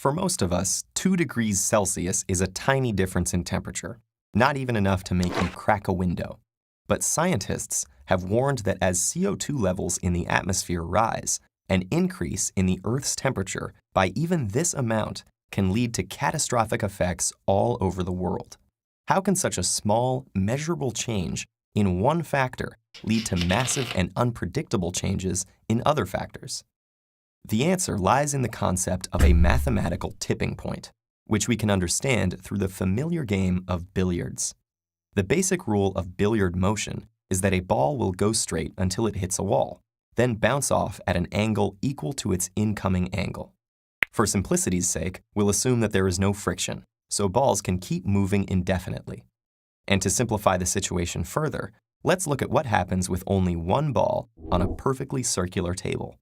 For most of us, 2 degrees Celsius is a tiny difference in temperature, not even enough to make you crack a window. But scientists have warned that as CO2 levels in the atmosphere rise, an increase in the Earth's temperature by even this amount can lead to catastrophic effects all over the world. How can such a small, measurable change in one factor lead to massive and unpredictable changes in other factors? The answer lies in the concept of a mathematical tipping point, which we can understand through the familiar game of billiards. The basic rule of billiard motion is that a ball will go straight until it hits a wall, then bounce off at an angle equal to its incoming angle. For simplicity's sake, we'll assume that there is no friction, so balls can keep moving indefinitely. And to simplify the situation further, let's look at what happens with only one ball on a perfectly circular table.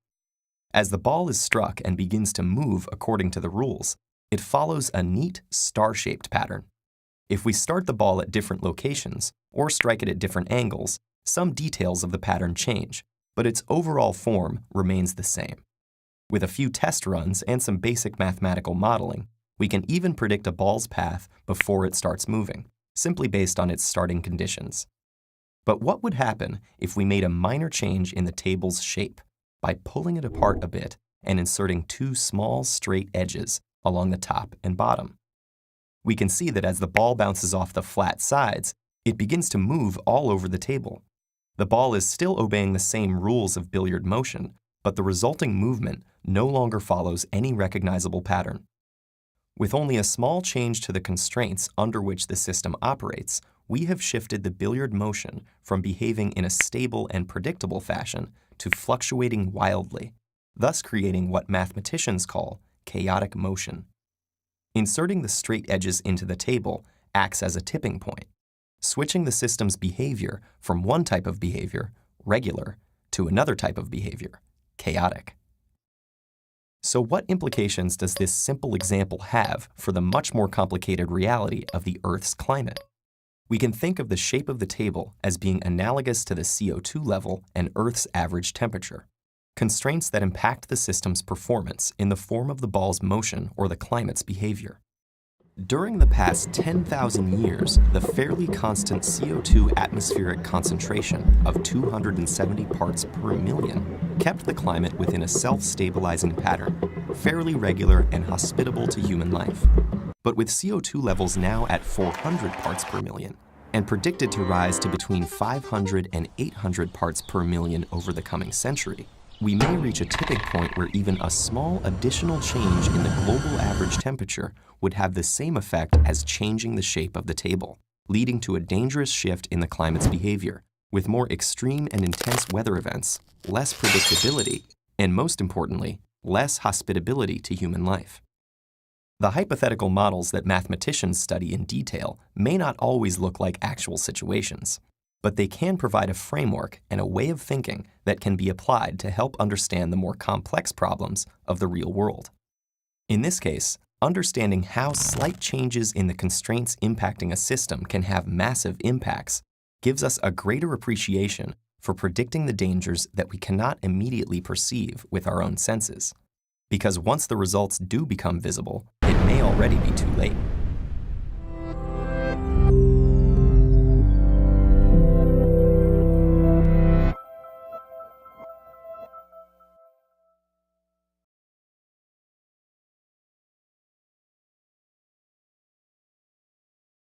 As the ball is struck and begins to move according to the rules, it follows a neat star-shaped pattern. If we start the ball at different locations or strike it at different angles, some details of the pattern change, but its overall form remains the same. With a few test runs and some basic mathematical modeling, we can even predict a ball's path before it starts moving, simply based on its starting conditions. But what would happen if we made a minor change in the table's shape by pulling it apart a bit and inserting 2 small straight edges along the top and bottom? We can see that as the ball bounces off the flat sides, it begins to move all over the table. The ball is still obeying the same rules of billiard motion, but the resulting movement no longer follows any recognizable pattern. With only a small change to the constraints under which the system operates, we have shifted the billiard motion from behaving in a stable and predictable fashion to fluctuating wildly, thus creating what mathematicians call chaotic motion. Inserting the straight edges into the table acts as a tipping point, switching the system's behavior from one type of behavior, regular, to another type of behavior, chaotic. So what implications does this simple example have for the much more complicated reality of the Earth's climate? We can think of the shape of the table as being analogous to the CO2 level and Earth's average temperature, constraints that impact the system's performance in the form of the ball's motion or the climate's behavior. During the past 10,000 years, the fairly constant CO2 atmospheric concentration of 270 parts per million kept the climate within a self-stabilizing pattern, fairly regular and hospitable to human life. But with CO2 levels now at 400 parts per million, and predicted to rise to between 500 and 800 parts per million over the coming century, we may reach a tipping point where even a small additional change in the global average temperature would have the same effect as changing the shape of the table, leading to a dangerous shift in the climate's behavior, with more extreme and intense weather events, less predictability, and most importantly, less hospitability to human life. The hypothetical models that mathematicians study in detail may not always look like actual situations, but they can provide a framework and a way of thinking that can be applied to help understand the more complex problems of the real world. In this case, understanding how slight changes in the constraints impacting a system can have massive impacts gives us a greater appreciation for predicting the dangers that we cannot immediately perceive with our own senses. Because once the results do become visible, it may already be too late.